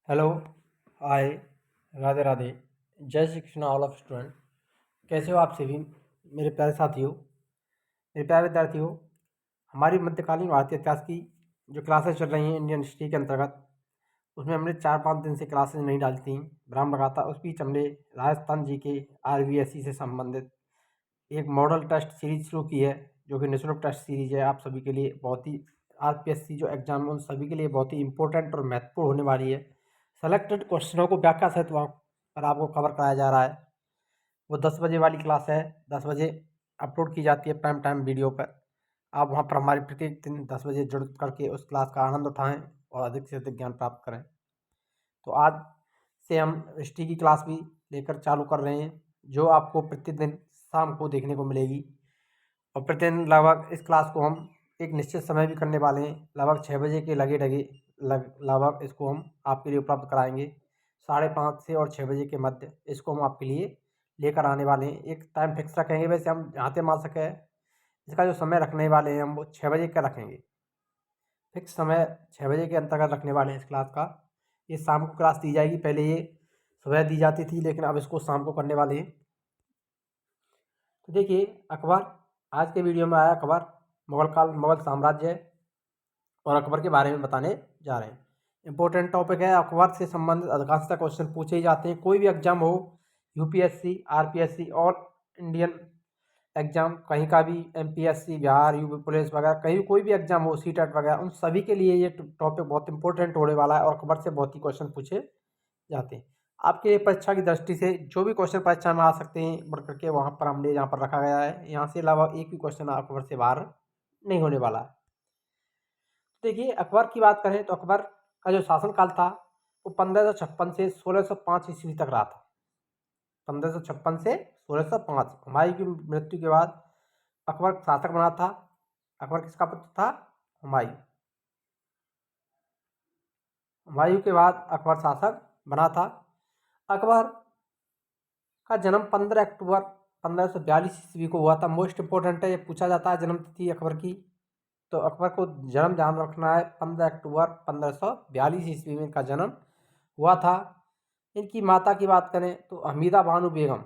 Hello, हाय, राधे राधे। जय Shri Krishna all of student. कैसे हो आप सभी मेरे प्यारे साथियों, मेरे प्यारे विद्यार्थियों। हमारी मध्यकालीन भारतीय इतिहास की जो क्लासेस चल रही हैं इंडियन हिस्ट्री के अंतर्गत, उसमें हमने 4-5 दिन से क्लासेस नहीं डाली थी, विराम लगा था। उस बीच हमने राजस्थान जी के RBSE से संबंधित एक मॉडल टेस्ट सीरीज शुरू की है, जो कि नेशनल टेस्ट सीरीज है। आप सभी के लिए बहुत ही RPSC जो एग्जाम है उन सभी के लिए बहुत ही इंपॉर्टेंट और महत्वपूर्ण होने वाली है। सेलेक्टेड क्वेश्चनों को व्याख्या सहित वहाँ पर आपको कवर कराया जा रहा है। वो 10 बजे वाली क्लास है, 10 बजे अपलोड की जाती है प्राइम टाइम वीडियो पर। आप वहाँ पर हमारी प्रत्येक दिन 10 बजे जुड़ करके उस क्लास का आनंद उठाएं और अधिक से अधिक ज्ञान प्राप्त करें। तो आज से हम हिस्ट्री की क्लास भी लेकर चालू कर रहे हैं, जो आपको प्रतिदिन शाम को देखने को मिलेगी। और प्रतिदिन लगभग इस क्लास को हम एक निश्चित समय भी करने वाले हैं, लगभग 6 बजे के लगे लगे लगभग इसको हम आपके लिए उपलब्ध कराएंगे। 5:30 से और 6 बजे के मध्य इसको हम आपके लिए लेकर आने वाले हैं। एक टाइम फिक्स रखेंगे, वैसे हम जहाँ तक मान सके इसका जो समय रखने वाले हैं हम वो 6 बजे का रखेंगे। फिक्स समय 6 बजे के अंतर्गत रखने वाले हैं इस क्लास का। ये शाम को क्लास दी जाएगी, पहले ये सुबह दी जाती थी, लेकिन अब इसको शाम को करने वाले हैं। तो देखिए, अकबर, आज के वीडियो में आया अकबर, मुगल साम्राज्य और अकबर के बारे में बताने जा रहे हैं। इंपॉर्टेंट टॉपिक है, अकबर से संबंधित अधिकांशतः क्वेश्चन पूछे ही जाते हैं। कोई भी एग्जाम हो, UPSC, RPSC और इंडियन एग्जाम, कहीं का भी MPSC, बिहार, UP पुलिस वगैरह, कहीं कोई भी एग्जाम हो, CTET वगैरह, उन सभी के लिए ये टॉपिक बहुत इंपॉर्टेंट होने वाला है और अकबर से बहुत ही क्वेश्चन पूछे जाते हैं। आपके परीक्षा की दृष्टि से जो भी क्वेश्चन परीक्षा में आ सकते हैं बढ़ करके वहाँ पर हमने यहाँ पर रखा गया है। यहाँ से अलावा एक भी क्वेश्चन अकबर से बाहर नहीं होने वाला है। देखिए, अकबर की बात करें तो अकबर का जो शासनकाल था वो 1556 से 1605 ईस्वी तक रहा था। 1556 से 1605 हुमायूं की मृत्यु के बाद अकबर शासक बना था। अकबर किसका पुत्र था? हुमायूं। हुमायूं के बाद अकबर शासक बना था। अकबर का जन्म 15 अक्टूबर 1542 ईस्वी को हुआ था। मोस्ट इंपोर्टेंट है, ये पूछा जाता है जन्म तिथि अकबर की। तो अकबर को जन्म ध्यान रखना है, 15 अक्टूबर 1542 ईस्वी में इनका जन्म हुआ था। इनकी माता की बात करें तो हमीदा बानो बेगम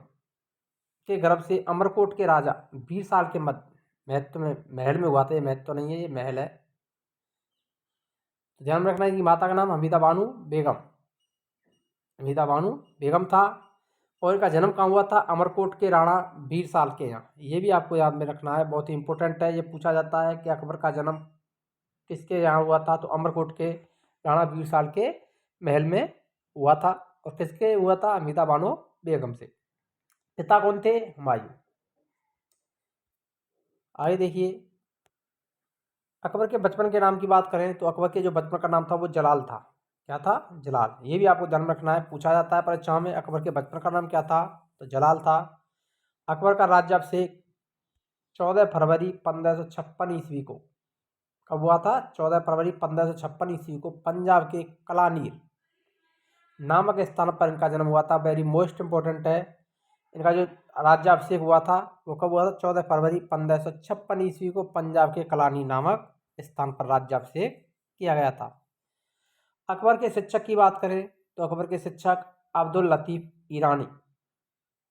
के गर्भ से अमरकोट के राजा 20 साल के मध्य महत्व में महल में हुआ था। ये महत्व नहीं है, ये महल है। तो ध्यान रखना है कि माता का नाम हमीदा बानो बेगम था। और इनका जन्म कहाँ हुआ था? अमरकोट के राणा वीर साल के यहाँ। ये भी आपको याद में रखना है, बहुत ही इंपॉर्टेंट है। ये पूछा जाता है कि अकबर का जन्म किसके यहाँ हुआ था? तो अमरकोट के राणा वीर साल के महल में हुआ था। और किसके हुआ था? हमीदा बानो बेगम से। पिता कौन थे? हुमायूं। आगे देखिए, अकबर के बचपन के नाम की बात करें तो अकबर के जो बचपन का नाम था वो जलाल था। क्या था? जलाल। ये भी आपको ध्यान रखना है, पूछा जाता है परीक्षा में अकबर के बचपन का नाम क्या था? तो जलाल था। अकबर का राज्याभिषेक 14 फरवरी 1556 ईस्वी को कब हुआ था? 14 फरवरी 1556 ईस्वी को पंजाब के कलानीर नामक स्थान पर इनका जन्म हुआ था। वेरी मोस्ट इंपॉर्टेंट है। इनका जो राज्याभिषेक हुआ था वो कब हुआ था? 14 फरवरी 1556 ईस्वी को पंजाब के कलानी नामक स्थान पर राज्याभिषेक किया गया था। अकबर के शिक्षक की बात करें तो अकबर के शिक्षक अब्दुल लतीफ ईरानी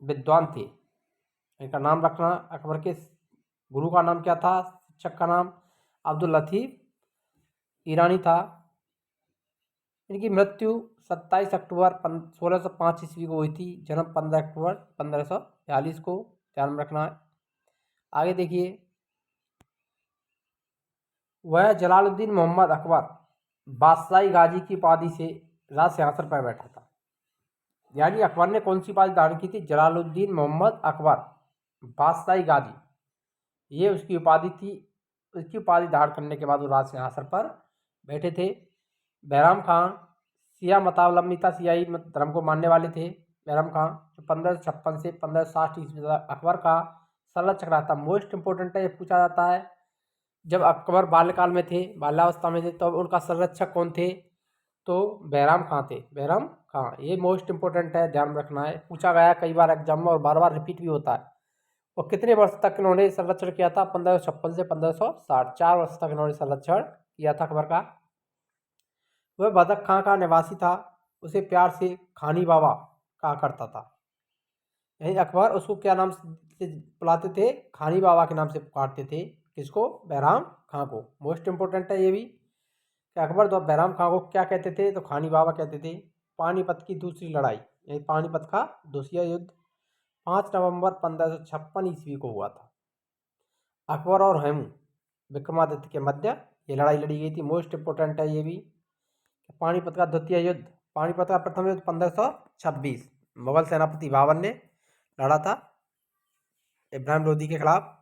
विद्वान थे। इनका नाम रखना, अकबर के गुरु का नाम क्या था? शिक्षक का नाम अब्दुल लतीफ ईरानी था। इनकी मृत्यु 27 अक्टूबर 1605 ईस्वी को हुई थी। जन्म 15 अक्टूबर 1542 को, ध्यान में रखना है। आगे देखिए, वह जलालुद्दीन मोहम्मद अकबर बादशाही गाजी की उपाधि से राज सिंहासन पर बैठा था। यानी अकबर ने कौन सी उपाधि धारण की थी? जलालुद्दीन मोहम्मद अकबर बादशाही गाजी, ये उसकी उपाधि थी। उसकी उपाधि धारण करने के बाद वो राज सिंहासन पर बैठे थे। बैराम खान सिया मतावलंबी था, सियाई धर्म को मानने वाले थे। बैराम खान जो 1556 से 1560 ईस्वी तक अकबर का संरक्षक रहा था। मोस्ट इंपोर्टेंट है, ये पूछा जाता है। जब अकबर बाल्यकाल में थे, बाल्यावस्था में थे, तब उनका संरक्षक कौन थे? तो बैराम खां थे। बैराम खां, ये मोस्ट इंपोर्टेंट है, ध्यान रखना है। पूछा गया कई बार एग्जाम में और बार बार रिपीट भी होता है। और कितने वर्ष तक इन्होंने संरक्षण किया था? 1556 से 1560, 4 वर्ष तक इन्होंने संरक्षण किया था अकबर का। वह बदक खां का निवासी था। उसे प्यार से खानी बाबा कहा करता था। यही अकबर उसको क्या नाम से बुलाते थे? खानी बाबा के नाम से पुकारते थे। किसको? बैराम खां को। मोस्ट इंपोर्टेंट है ये भी कि अकबर तो बैराम खां को क्या कहते थे? तो खानी बाबा कहते थे। पानीपत की दूसरी लड़ाई, यानी पानीपत का दूसरा युद्ध 5 नवंबर 1556 ईस्वी को हुआ था। अकबर और हेमू विक्रमादित्य के मध्य ये लड़ाई लड़ी गई थी। मोस्ट इंपोर्टेंट है ये भी। पानीपत का द्वितीय युद्ध, पानीपत का प्रथम युद्ध 1526 मुगल सेनापति बाबर ने लड़ा था इब्राहिम लोदी के खिलाफ,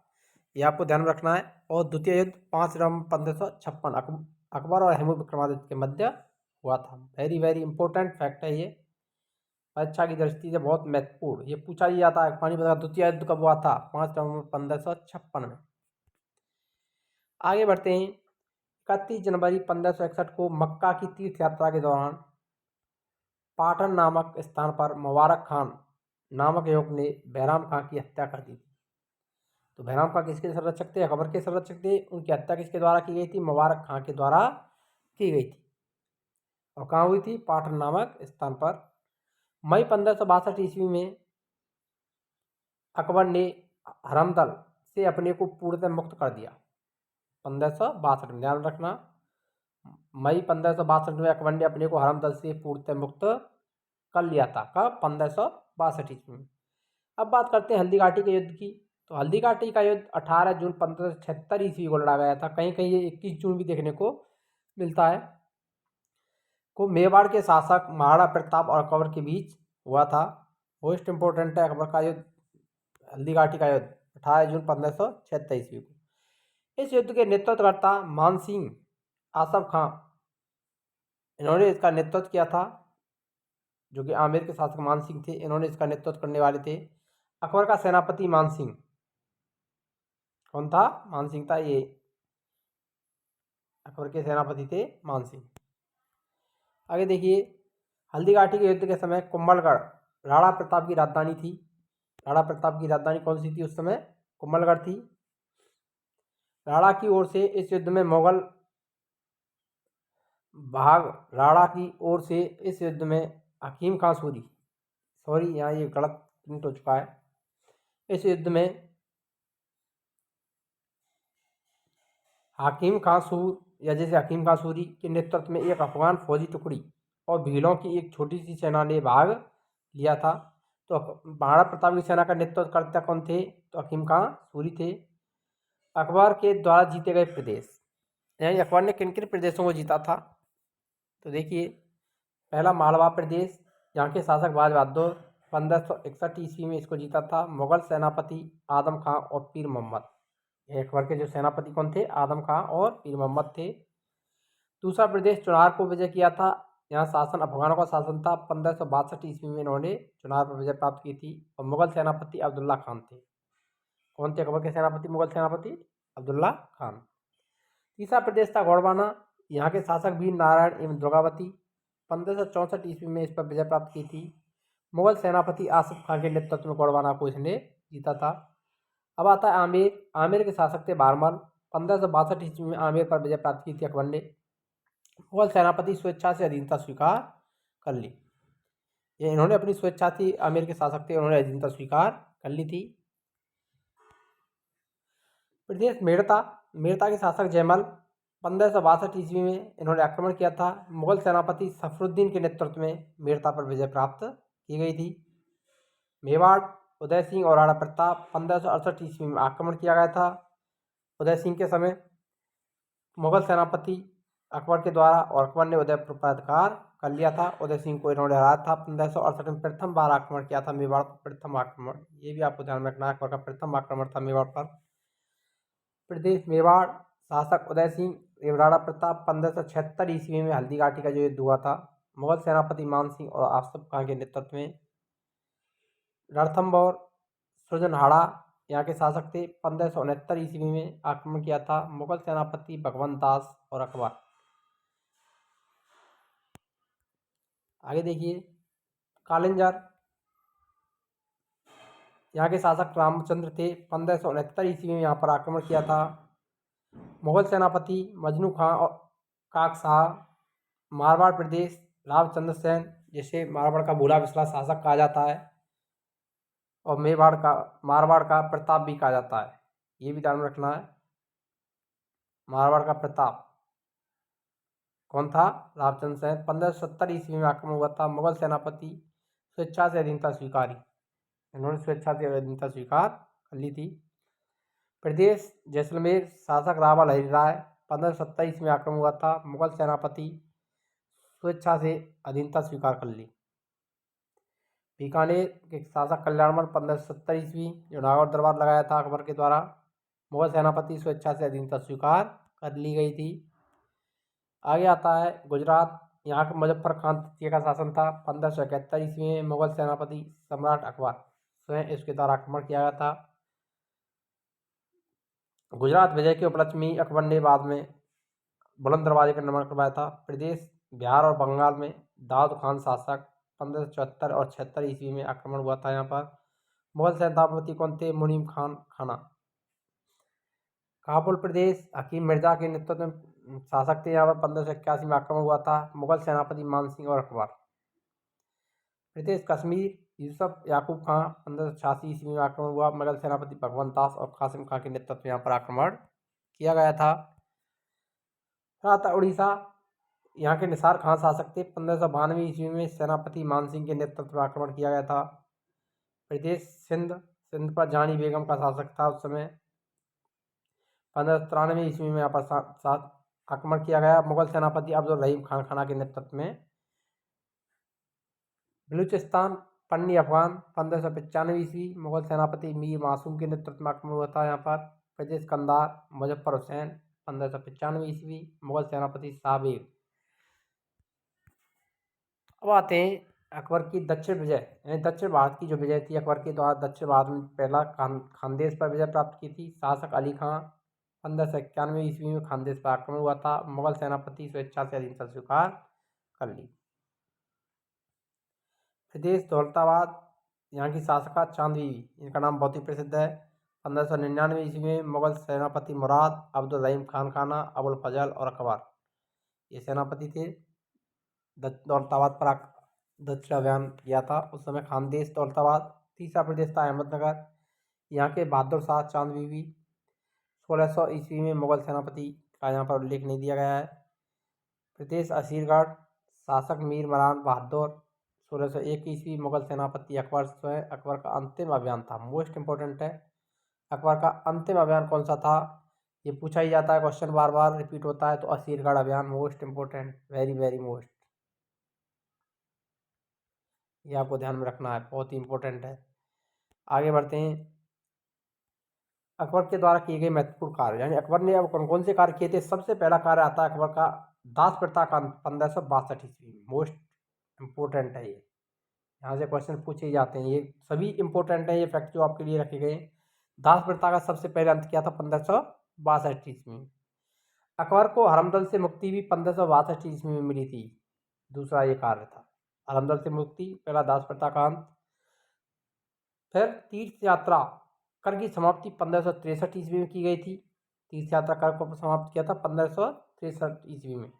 ये आपको ध्यान में रखना है। और द्वितीय युद्ध 5 नवंबर 1556 अकबर और हेमू विक्रमादित्य के मध्य हुआ था। वेरी वेरी इंपॉर्टेंट फैक्ट है ये, परीक्षा की दृष्टि से बहुत महत्वपूर्ण। ये पूछा ही जाता है पानीपत का द्वितीय युद्ध कब हुआ था? 5 नवंबर 1556 में। आगे बढ़ते हैं। 31 जनवरी 1561 को मक्का की तीर्थ यात्रा के दौरान पाटन नामक स्थान पर मुबारक खान नामक युवक ने बैराम खां की हत्या कर दी थी। तो बैराम खां किसके संरक्षक थे? अकबर के संरक्षक थे। उनकी हत्या किसके द्वारा की गई थी? मुबारक खां के द्वारा की गई थी। और कहाँ हुई थी? पाटन नामक स्थान पर। मई 1562 ईस्वी में अकबर ने हरमदल से अपने को पूर्णतः मुक्त कर दिया। 1562 में, ध्यान रखना, मई 1562 में अकबर ने अपने को हरमदल से पूर्णतः मुक्त कर लिया था। कब? 1562 ईस्वी में। अब बात करते हैं हल्दी घाटी के युद्ध की। तो हल्दी घाटी का युद्ध 18 जून 1576 ईस्वी को लड़ा गया था। कहीं कहीं ये 21 जून भी देखने को मिलता है। को मेवाड़ के शासक महाराणा प्रताप और अकबर के बीच हुआ था। मोस्ट इंपोर्टेंट है अकबर का युद्ध, हल्दी घाटी का युद्ध 18 जून 1576 ईस्वी को। इस युद्ध के नेतृत्वकर्ता मानसिंह आसफ खां, इन्होंने इसका नेतृत्व किया था। जो कि आमेर के शासक मानसिंह थे, इन्होंने इसका नेतृत्व करने वाले थे। अकबर का सेनापति मानसिंह कौन था? मानसिंह था ये, अकबर के सेनापति थे मानसिंह। आगे देखिए, हल्दी घाटी के युद्ध के समय कुंभलगढ़ राणा प्रताप की राजधानी थी। राणा प्रताप की राजधानी कौन सी थी उस समय? कुंभलगढ़ थी। राणा की ओर से इस युद्ध में मुगल भाग, राणा की ओर से इस युद्ध में हकीम खां सूरी, सॉरी यहाँ ये गलत प्रिंट हो चुका है। इस युद्ध में हकीम खां सूर या जैसे हकीम खां सूरी के नेतृत्व में एक अफगान फौजी टुकड़ी और भीलों की एक छोटी सी सेना ने भाग लिया था। तो महाराणा प्रताप की सेना का नेतृत्व करता कौन थे? तो हकीम खां सूरी थे। अकबर के द्वारा जीते गए प्रदेश, यानी अकबर ने किन किन प्रदेशों को जीता था? तो देखिए, पहला मालवा प्रदेश, यहाँ के शासक बाज बहादुर 1561 ईस्वी में इसको जीता था। मुगल सेनापति आदम खां और पीर मोहम्मद, ये अकबर के जो सेनापति कौन थे? आदम खां और पीर मोहम्मद थे। दूसरा प्रदेश चुनार को विजय किया था। यहाँ शासन अफगानों का शासन था। 1562 ईस्वी में इन्होंने चुनार पर विजय प्राप्त की थी और मुगल सेनापति अब्दुल्ला खान थे। कौन थे अकबर के सेनापति? मुगल सेनापति अब्दुल्ला खान। तीसरा प्रदेश था गोंडवाना, यहाँ के शासक वीर नारायण एवं दुर्गावती 1564 ईस्वी में इस पर विजय प्राप्त की थी। मुगल सेनापति आसिफ खान के नेतृत्व में गोंडवाना को इसने जीता था। अब आता है आमेर। आमेर के शासक थे बारमल। 1562 ईस्वी में आमेर पर विजय प्राप्त की थी अकबर ने। मुगल सेनापति स्वेच्छा से अधीनता स्वीकार कर ली। ये इन्होंने अपनी स्वेच्छा थी, आमेर के शासक थे, उन्होंने अधीनता स्वीकार कर ली थी। प्रदेश मेड़ता, मेड़ता के शासक जयमल 1562 ईस्वी में इन्होंने आक्रमण किया था। मुगल सेनापति सफरुद्दीन के नेतृत्व में मेड़ता पर विजय प्राप्त की गई थी। मेवाड़ उदय सिंह और राणा प्रताप 1568 ईस्वी में आक्रमण किया गया था उदय सिंह के समय मुगल सेनापति अकबर के द्वारा, और अकबर ने उदयपुर पर अधिकार कर लिया था। उदय सिंह को इन्होंने हराया था। 1568 में प्रथम बार आक्रमण किया था मेवाड़ पर, प्रथम आक्रमण, ये भी आपको ध्यान में रखना है, अकबर का प्रथम आक्रमण था मेवाड़ पर। प्रदेश मेवाड़, शासक उदय सिंह एवं राणा प्रताप 1576 ईस्वी में हल्दी घाटी का जो युद्ध हुआ था मुगल सेनापति मान सिंह और आसिफ खान के नेतृत्व में। रणथंभौर सृजनहाड़ा यहाँ के शासक थे। 1569 ईस्वी में आक्रमण किया था मुगल सेनापति भगवंत दास और अकबर। आगे देखिए, कालिंजर, यहाँ के शासक रामचंद्र थे। 1569 ईस्वी में यहाँ पर आक्रमण किया था। मुगल सेनापति मजनू खां और काक शाह। मारवाड़ प्रदेश लाभचंद्र सेन, जिसे मारवाड़ का भूला बिसरा शासक कहा जाता है, और मारवाड़ का प्रताप भी कहा जाता है। ये भी ध्यान में रखना है। मारवाड़ का प्रताप कौन था? लाभचंद्र सेन। 1570 ईस्वी में आक्रमण हुआ था। मुगल सेनापति स्वेच्छा से अधीनता स्वीकारी, इन्होंने स्वेच्छा से अधीनता स्वीकार कर ली थी। प्रदेश जैसलमेर, शासक रावा लहरी राय। 1570 ईस्वी में आक्रमण हुआ था। मुगल सेनापति स्वेच्छा से अधीनता स्वीकार कर ली। बीकानेर के शासक कल्याणमल, 1570 ईस्वी, जो नागौर दरबार लगाया था अकबर के द्वारा, मुगल सेनापति स्वेच्छा से अधीनता स्वीकार कर ली गई थी। आगे आता है गुजरात। यहाँ के मुजफ्फर खान तृतीय का शासन था। 1571 ईस्वी में मुगल सेनापति सम्राट अकबर स्वयं इसके द्वारा आक्रमण किया गया था। गुजरात विजय के उपलक्ष्य में अकबर ने बाद में बुलंद दरवाजे का निर्माण करवाया था। प्रदेश बिहार और बंगाल में दाऊद खान शासक, 1574 और 76 ईस्वी में आक्रमण हुआ था यहाँ पर। मुगल सेनापति कौन थे? मुनीम खान खाना। काबुल प्रदेश हकीम मिर्जा के नेतृत्व में शासक थे यहाँ पर। 1581 में आक्रमण हुआ था। मुगल सेनापति मान सिंह और अकबर। प्रदेश कश्मीर यूसुफ याकूब खां, 1586 ईस्वी में आक्रमण हुआ। मुगल सेनापति भगवंत दास और कासिम खां के नेतृत्व में यहाँ पर आक्रमण किया गया था। उड़ीसा, यहाँ के निसार खान शासक थे। 1592 ईस्वी में सेनापति मान सिंह के नेतृत्व में आक्रमण किया गया था। प्रदेश सिंध पर जानी बेगम का शासक था उस समय। 1593 ईस्वी में यहाँ पर आक्रमण किया गया। मुगल सेनापति अब्दुल रहीम खान खाना के नेतृत्व में। बलूचिस्तान पन्नी अफगान, 1595 ईस्वी, मुगल सेनापति मीर मासूम के नेतृत्व में आक्रमण हुआ था यहाँ पर। प्रदेश कंधार मुजफ्फर हुसैन, 1595 ईस्वी, मुगल सेनापति साबिर। अब आते हैं अकबर की दक्षिण विजय, यानी दक्षिण भारत की जो विजय थी अकबर के द्वारा दक्षिण भारत में पहला खानदेश पर विजय प्राप्त की थी। शासक अली खां, 1591 ईस्वी में खानदेश पर आक्रमण हुआ था। मुगल सेनापति स्वेच्छा से अधीनता स्वीकार कर ली। प्रदेश दौलताबाद, यहाँ की शासका चांद बीवी, इनका नाम बहुत ही प्रसिद्ध है। 1599 ईस्वी में मुगल सेनापति मुराद अब्दुल रहीम खान खाना, अबुल फजल और अकबर ये सेनापति थे। दौलताबाद पर दक्षिण अभियान किया था उस समय खानदेश दौलताबाद। तीसरा प्रदेश था अहमदनगर, यहाँ के बहादुर शाह चांद बीवी, 1600 ईस्वी में मुगल सेनापति का यहाँ पर उल्लेख नहीं दिया गया है। प्रदेश असीरगढ़, शासक मीर मरान बहादुर, 1601 ईस्वी, मुगल सेनापति अकबर स्वयं। अकबर का अंतिम अभियान था, मोस्ट इंपॉर्टेंट है। अकबर का अंतिम अभियान कौन सा था, ये पूछा ही जाता है, क्वेश्चन बार बार रिपीट होता है। तो असीरगढ़ अभियान most important, very very most, ये आपको ध्यान में रखना है, बहुत ही इंपॉर्टेंट है। आगे बढ़ते हैं। अकबर के द्वारा किए गए महत्वपूर्ण कार्य, यानी अकबर ने अब कौन कौन से कार्य किए थे। सबसे पहला कार्य आता है अकबर का दास प्रथा का 1562 ईस्वी, मोस्ट इंपॉर्टेंट है ये, यहाँ से क्वेश्चन पूछे जाते हैं। ये सभी इंपॉर्टेंट है, ये फैक्ट जो आपके लिए रखे गए। दास प्रथा का सबसे पहले अंत किया था 1562 ईस्वी में। अकबर को हरमदल से मुक्ति भी 1562 ईस्वी में मिली थी, दूसरा ये कार्य था। हरमदल से मुक्ति, पहला दास प्रथा का अंत। फिर तीर्थ यात्रा कर की समाप्ति 1563 ईस्वी में की गई थी। तीर्थ यात्रा कर को समाप्त किया था 1563 ईस्वी में।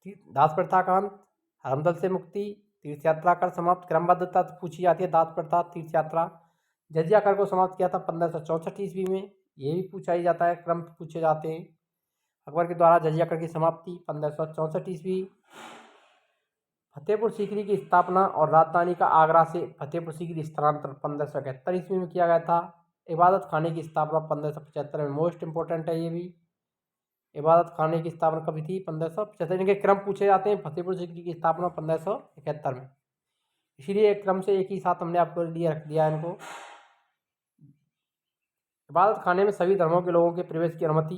दास प्रथा का अंत, हरमदल से मुक्ति, तीर्थ यात्रा कर समाप्त। क्रमबद्धता पूछी जाती है, दास प्रथा, तीर्थ यात्रा। जजिया कर को समाप्त किया था 1564 ईस्वी में, ये भी पूछा ही जाता है, क्रम पूछे जाते हैं। अकबर के द्वारा जजिया कर की समाप्ति 1564 ईस्वी। फतेहपुर सीकरी की स्थापना और राजधानी का आगरा से फतेहपुर सीकरी स्थानांतरण 1571 ईस्वी में किया गया था। इबादत खाने की स्थापना 1575 में, मोस्ट इंपॉर्टेंट है ये भी। इबादत खाने की स्थापना कभी थी? 1575। इनके क्रम पूछे जाते हैं। फतेहपुर सीकरी की स्थापना 1571 में, इसीलिए एक क्रम से एक ही साथ हमने आपको लिए रख दिया इनको। इबादत खाने में सभी धर्मों के लोगों के प्रवेश की अनुमति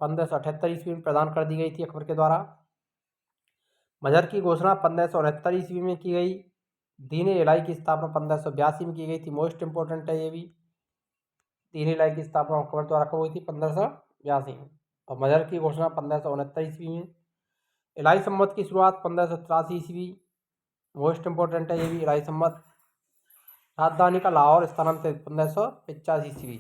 1578 ईस्वी में प्रदान कर दी गई थी अकबर के द्वारा। मजहर की घोषणा 1569 ईस्वी में की गई। दीन इलाही की स्थापना 1582 में की गई थी, मोस्ट इंपॉर्टेंट है ये भी। दीन इलाही की स्थापना अकबर द्वारा कब हुई थी? 1582 में। और मजहर की घोषणा 1569 ईस्वी में। इलाही सम्मत की शुरुआत 1583 ईस्वी, मोस्ट इंपॉर्टेंट है ये भी, इलाही सम्मत। राजधानी का लाहौर स्थानांतरित 1585 ईस्वी।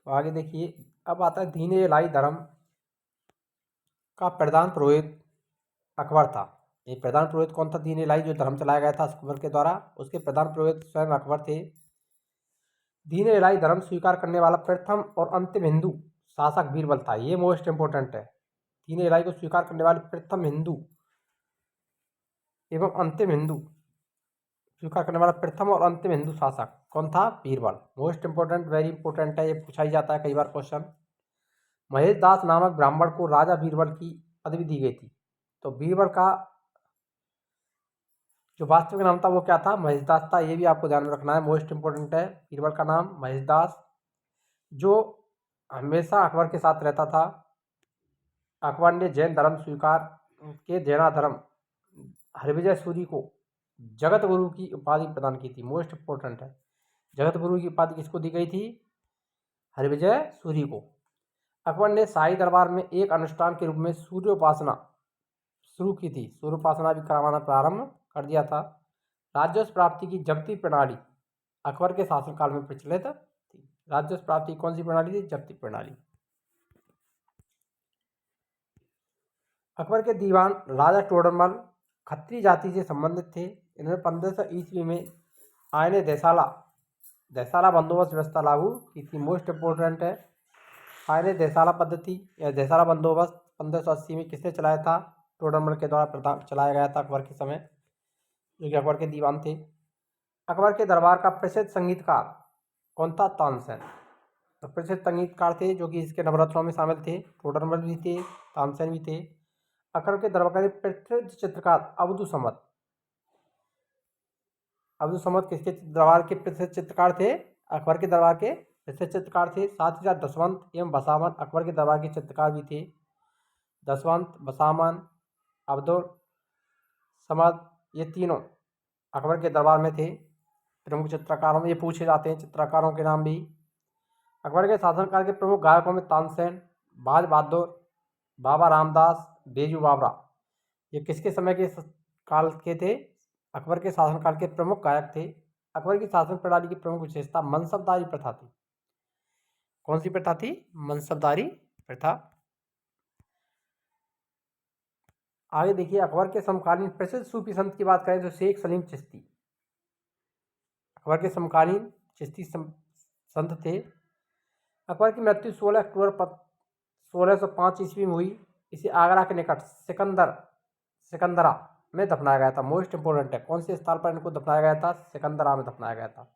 तो आगे देखिए, अब आता है दीन इलाही धर्म का प्रधान पुरोहित अकबर था। ये प्रधान पुरोहित कौन था? दीन इलाही जो धर्म चलाया गया था अकबर के द्वारा, उसके प्रधान पुरोहित स्वयं अकबर थे। दीन इलाही धर्म स्वीकार करने वाला प्रथम और अंतिम हिंदू शासक बीरबल था। ये मोस्ट इंपोर्टेंट है। दीन इलाही को स्वीकार करने वाले प्रथम हिंदू एवं अंतिम हिंदू स्वीकार करने वाला प्रथम और अंतिम हिंदू शासक कौन था? Birbal. Most important, very important है, ये पूछा ही जाता है कई बार क्वेश्चन। महेश दास नामक ब्राह्मण को राजा बीरबल की पदवी दी गई थी। तो बीरबल का जो वास्तविक नाम था वो क्या था? महेश दास था। ये भी आपको ध्यान में रखना है, मोस्ट इंपोर्टेंट है। बीरबल का नाम महेश दास, जो हमेशा अकबर के साथ रहता था। अकबर ने जैन धर्म स्वीकार के जैना धर्म हरविजय सूरी को जगत गुरु की उपाधि प्रदान की थी। मोस्ट इंपोर्टेंट है। जगत गुरु की उपाधि किसको दी गई थी? हरविजय सूरी को। अकबर ने शाही दरबार में एक अनुष्ठान के रूप में सूर्योपासना शुरू की थी। सूर्योपासना भी करवाना प्रारंभ कर दिया था। राजस्व प्राप्ति की जब्ती प्रणाली अकबर के शासनकाल में प्रचलित थी। राजस्व प्राप्ति कौन सी प्रणाली थी? जब्ती प्रणाली। अकबर के दीवान राजा टोडरमल खत्री जाति से संबंधित थे। इन्होंने 1500 ईस्वी में आयने देसाला बंदोबस्त व्यवस्था लागू की थी। मोस्ट इंपोर्टेंट है। आयने देसाला पद्धति या देसाला बंदोबस्त 1580 में किसने चलाया था? टोडरमल के द्वारा चलाया गया था अकबर के समय, जो कि अकबर के दीवान थे। अकबर के दरबार का प्रसिद्ध संगीतकार कौन था? तानसेन। तो प्रसिद्ध संगीतकार थे जो कि इसके नवरत्नों में शामिल थे। टोडरमल भी थे, तानसेन भी थे। अकबर के दरबार के प्रसिद्ध चित्रकार अब्दुल समद। अब्दुल समद किसके दरबार के प्रसिद्ध चित्रकार थे? अकबर के दरबार के प्रसिद्ध चित्रकार थे। साथ ही साथ दसवंत एवं बसामन अकबर के दरबार के चित्रकार भी थे। दसवंत, बसामन, अब्दुल समद, ये तीनों अकबर के दरबार में थे। प्रमुख चित्रकारों में ये पूछे जाते हैं, चित्रकारों के नाम भी। अकबर के शासनकाल के प्रमुख गायकों में तानसेन, बाज बहादुर, बाबा रामदास, बेजू बावरा, ये किसके समय के काल के थे? अकबर के शासनकाल के प्रमुख गायक थे। अकबर की शासन प्रणाली की प्रमुख विशेषता मनसबदारी प्रथा थी। कौन सी प्रथा थी? मनसबदारी प्रथा। आगे देखिए, अकबर के समकालीन प्रसिद्ध सूफी संत की बात करें तो शेख सलीम चिश्ती अकबर के समकालीन चिश्ती संत थे। अकबर की मृत्यु 16 अक्टूबर 1605 ईस्वी में हुई। इसे आगरा के निकट सिकंदरा में दफनाया गया था। मोस्ट इंपोर्टेंट है। कौन से स्थान पर इनको दफनाया गया था? सिकंदरा में दफनाया गया था।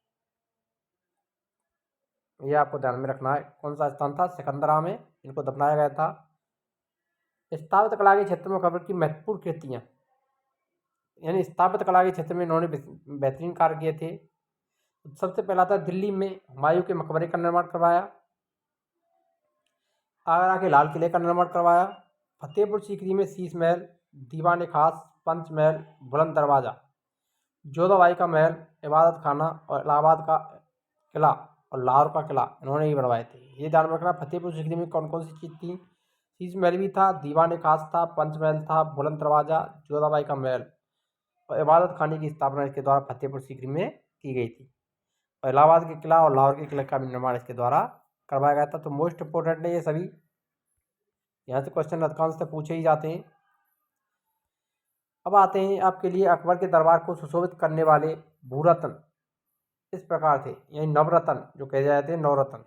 ये आपको ध्यान में रखना है, कौन सा स्थान था? सिकंदरा में इनको दफनाया गया था। स्थापत्य कला के क्षेत्र में अकबर की महत्वपूर्ण कृतियाँ, यानी स्थापत्य कला के क्षेत्र में इन्होंने बेहतरीन कार्य किए थे। सबसे पहला था दिल्ली में हुमायूं के मकबरे का निर्माण करवाया। आगरा के लाल किले का निर्माण करवाया। फतेहपुर सीकरी में शीश महल, दीवान खास, पंच महल, बुलंद दरवाजा, जोधाबाई का महल, इबादत खाना और इलाहाबाद का किला और लाहौर का किला इन्होंने ही बनवाए थे। ये ध्यान में रखना। फतेहपुर सीकरी में कौन कौन सी चीज़ थी? शीश महल भी था, दीवान खास था, पंच महल था, बुलंद दरवाजा, जोधाबाई का महल और इबादत खाने की स्थापना इसके द्वारा फतेहपुर सीकरी में की गई थी। और इलाहाबाद के किला और लाहौर के किले का भी निर्माण इसके द्वारा करवाया गया था। तो मोस्ट इंपोर्टेंट है ये सभी। यहाँ से क्वेश्चन अधिकांश से पूछे ही जाते हैं। अब आते हैं आपके लिए अकबर के दरबार को सुशोभित करने वाले भूरत्न इस प्रकार थे, यानी नवरत्न जो कहे जाते हैं, नवरत्न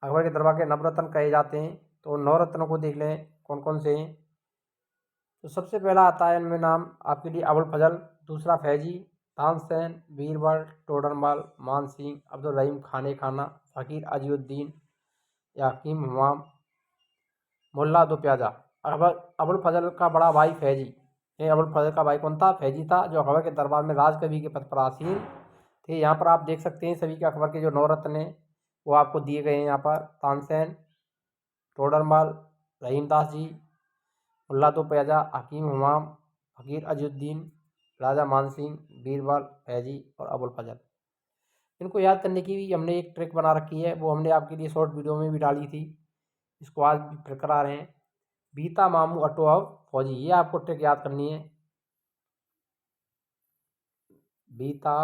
अकबर के दरबार के नवरत्न कहे जाते हैं। तो नवरत्नों को देख लें कौन कौन से हैं। तो सबसे पहला आता है इनमें नाम आपके लिए अबुल फजल, दूसरा फैजी, तानसेन, बीरबल, टोडरमल, मान सिंह, अब्दुल रहीम खाने खाना, फ़कीर अजीउद्दीन, याकीम हुमाम, मुल्ला दो प्याजा। अबुल फजल का बड़ा भाई फैजी, ये अबुल फजल का भाई कौन था? फैजी था, जो अकबर के दरबार में राजकवि के पद पर आसीन थे। यहाँ पर आप देख सकते हैं सभी के अकबर के जो नवरत्न हैं वो आपको दिए गए हैं यहाँ पर। तानसेन, टोडरमल, रहीमदास जी, मुल्ला दो प्याजा, हकीम हुमाम, फ़कीर अजीउद्दीन, राजा मानसिंह, बीरबल, फैजी और अबुल फजल। इनको याद करने की भी हमने एक ट्रिक बना रखी है, वो हमने आपके लिए शॉर्ट वीडियो में भी डाली थी। इसको आज भी फिर करा रहे हैं। बीता मामू अटो अब फौजी, ये आपको ट्रिक याद करनी है। बीता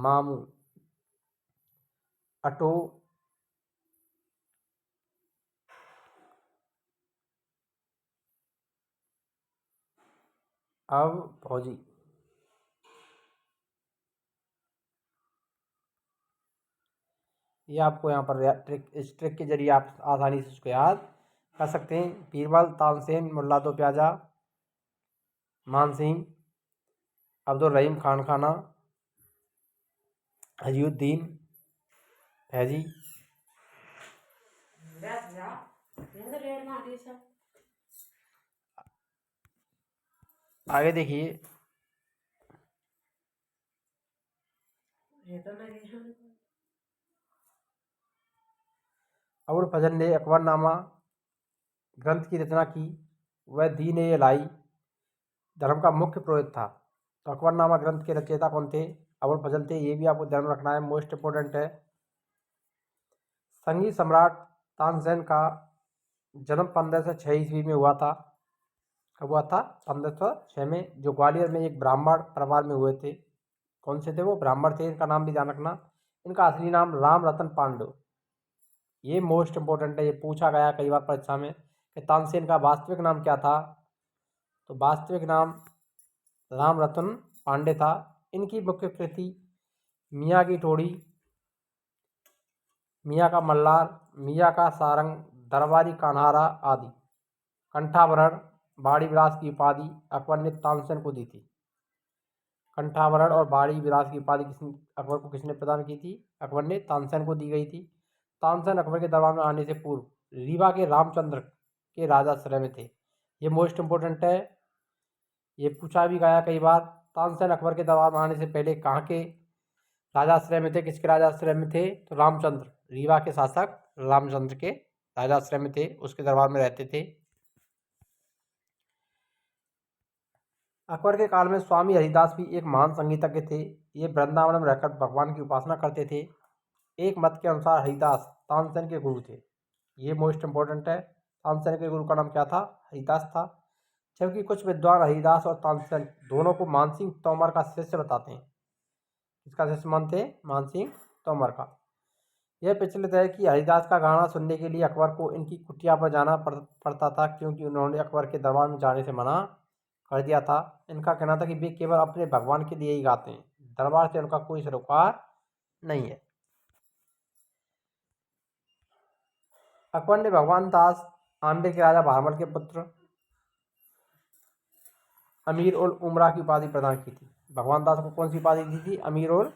मामू अटो अब फौजी। ये आपको यहाँ पर इस ट्रिक के जरिए आप आसानी से उसको याद कर सकते हैं। बीरबल, तानसेन, मुल्ला दो प्याजा, मानसिंह, अब्दुल रहीम खान खाना, अजीउद्दीन, फैजी। आगे देखिए। अबुल फजल ने अकबरनामा ग्रंथ की रचना की। वह दीन ए इलाही धर्म का मुख्य पुरोहित था। तो अकबरनामा ग्रंथ के रचयिता कौन थे? अबुल फजल थे। ये भी आपको ध्यान रखना है, मोस्ट इंपोर्टेंट है। संगी सम्राट तानसेन का जन्म 1506 ईस्वी में हुआ था। कब हुआ था? 1506 में, जो ग्वालियर में एक ब्राह्मण परिवार में हुए थे। कौन से थे वो? ब्राह्मण थे। इनका नाम भी ध्यान रखना। इनका असली नाम राम रतन पांडु। ये मोस्ट इंपोर्टेंट है, ये पूछा गया कई बार परीक्षा में कि तानसेन का वास्तविक नाम क्या था। तो वास्तविक नाम राम रतन पांडे था। इनकी मुख्य कृति मियाँ की टोड़ी, मियाँ का मल्लार, मियाँ का सारंग, दरबारी कान्हारा आदि। कंठाभरण, बाड़ी विलास की उपाधि अकबर ने तानसेन को दी थी। कंठाभरण और बाड़ी विलास की उपाधि अकबर को किसने प्रदान की थी? अकबर ने तानसेन को दी गई थी। तानसेन अकबर के दरबार में आने से पूर्व रीवा के रामचंद्र के राजाश्रय में थे। ये मोस्ट इंपोर्टेंट है, ये पूछा भी गया कई बार। तानसेन अकबर के दरबार में आने से पहले कहाँ के राजाश्रय में थे? किसके राजाश्रय में थे? तो रामचंद्र, रीवा के शासक रामचंद्र के राजाश्रय में थे, उसके दरबार में रहते थे। अकबर के काल में स्वामी हरिदास भी एक महान संगीतज्ञ थे। ये वृंदावन में रहकर भगवान की उपासना करते थे। एक मत के अनुसार हरिदास तानसेन के गुरु थे। ये मोस्ट इंपोर्टेंट है। तानसेन के गुरु का नाम क्या था? हरिदास था। जबकि कुछ विद्वान हरिदास और तानसेन दोनों को मानसिंह तोमर का शिष्य बताते हैं। किसका शिष्य मानते हैं? मानसिंह तोमर का। यह प्रचलित है कि हरिदास का गाना सुनने के लिए अकबर को इनकी कुटिया पर जाना पड़ता था, क्योंकि उन्होंने अकबर के दरबार में जाने से मना कर दिया था। इनका कहना था कि वे केवल अपने भगवान के लिए ही गाते हैं, दरबार से उनका कोई सरोकार नहीं है। अकबर ने भगवान दास आमेर के राजा बहामल के पुत्र अमीर उल उमरा की उपाधि प्रदान की थी। भगवान दास को कौन सी उपाधि दी थी? अमीर उल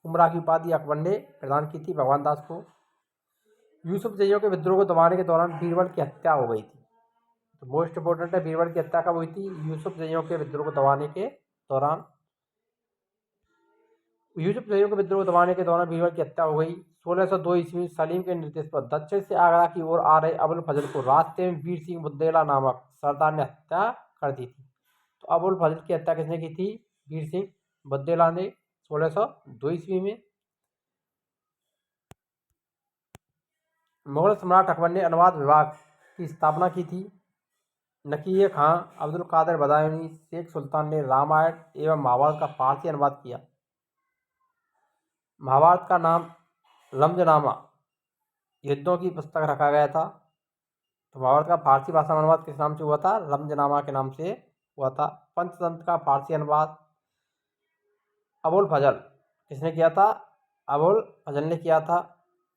उमरा की उपाधि अकबर ने प्रदान की थी भगवान दास को। यूसुफ जइयों के विद्रोह को दबाने के दौरान बीरबल की हत्या हो गई थी। तो मोस्ट इंपोर्टेंट है, बीरबल की हत्या कब हुई थी? यूसुफ जइयों के विद्रोह को दबाने के दौरान। यूसुफ जइयों के विद्रोह को दबाने के दौरान बीरबल की हत्या हो गई। 1602 ईस्वी सलीम के निर्देश पर दक्षिण से आगरा की ओर आ रहे अबुल फजल को रास्ते में वीर सिंह बुद्देला नामक सरदार ने हत्या कर दी थी। तो अबुल फजल की हत्या किसने की थी? वीर सिंह बुद्देला ने 1602 ईस्वी में। मुगल सम्राट अकबर ने अनुवाद विभाग की स्थापना की थी। नकीये खां, अब्दुल कादिर बदायूनी, शेख सुल्तान ने रामायण एवं महाभारत का फारसी अनुवाद किया। महाभारत का नाम रमजनामा युद्धों की पुस्तक रखा गया था। तो महाभारत का फारसी भाषा में अनुवाद किस नाम से हुआ था? रमजनामा के नाम से हुआ था। पंचतंत्र का फारसी अनुवाद अबुल फजल किसने किया था? अबुल फजल ने किया था,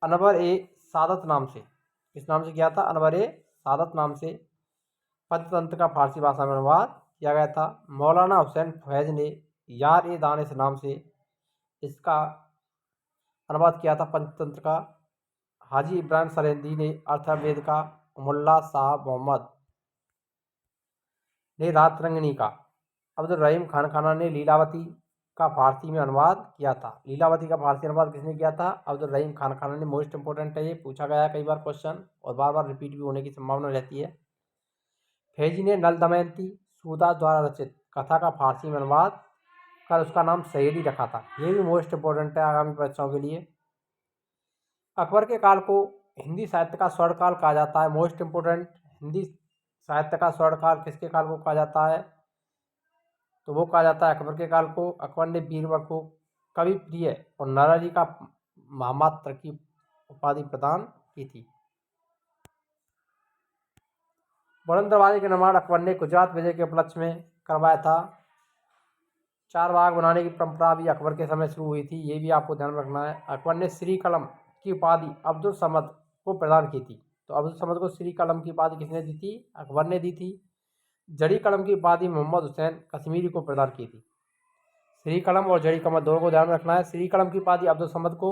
अनवर ए सादत नाम से। किस नाम से किया था? अनवर ए सादत नाम से। पंचतंत्र का फारसी भाषा में अनुवाद किया गया था। मौलाना हुसैन फैज ने यार ए दानिश नाम से इसका अनुवाद किया था पंचतंत्र का। हाजी इब्राहिम सरेंदी ने अर्थवेद का। मुल्ला साहब मोहम्मद ने रात रंगनी का। अब्दुल रहीम खान खाना ने लीलावती का फारसी में अनुवाद किया था। लीलावती का फारसी अनुवाद किसने किया था? अब्दुल रहीम खान खाना ने। मोस्ट इंपोर्टेंट है, ये पूछा गया कई बार क्वेश्चन और बार बार रिपीट भी होने की संभावना रहती है। फैजी ने नल दमयंती सूरदास द्वारा रचित कथा का फारसी में अनुवाद कर उसका नाम सहेली रखा था। ये भी मोस्ट इंपोर्टेंट है आगामी परीक्षाओं के लिए। अकबर के काल को हिंदी साहित्य का स्वर्णकाल कहा जाता है। मोस्ट इंपोर्टेंट, हिंदी साहित्य का स्वर्णकाल किसके काल को कहा जाता है? तो वो कहा जाता है अकबर के काल को। अकबर ने बीरबल को कवि प्रिय और नाराजी का महामात्र की उपाधि प्रदान की थी। बुलंद दरवाजे के निर्माण अकबर ने गुजरात विजय के उपलक्ष्य में करवाया था। 4 बाग बनाने की परंपरा भी अकबर के समय शुरू हुई थी, ये भी आपको ध्यान रखना है। अकबर ने श्री कलम की उपाधि अब्दुल समद को प्रदान की थी। तो अब्दुल समद को श्री कलम की उपाधि किसने दी थी? अकबर ने दी थी। जड़ी कलम की उपाधि मोहम्मद हुसैन कश्मीरी को प्रदान की थी। श्री कलम और जड़ी कलम दोनों को ध्यान रखना है। श्री कलम की उपाधि अब्दुल समद को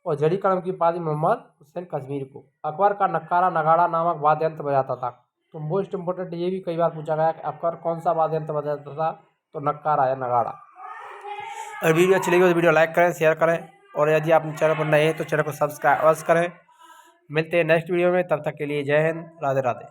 और जड़ी कलम की उपाधि मोहम्मद हुसैन कश्मीरी को। अकबर का नक्कारा नगाड़ा नामक वाद्य यंत्र बजाता था। तो मोस्ट इंपोर्टेंट ये भी कई बार पूछा गया कि अकबर कौन सा वाद्य यंत्र बजाता था? तो नक्कारा या नगाड़ा। अगर वीडियो अच्छी लगी तो वीडियो लाइक करें, शेयर करें, और यदि आप चैनल पर नए हैं तो चैनल को सब्सक्राइब अवश्य करें। मिलते हैं नेक्स्ट वीडियो में, तब तक के लिए जय हिंद, राधे राधे।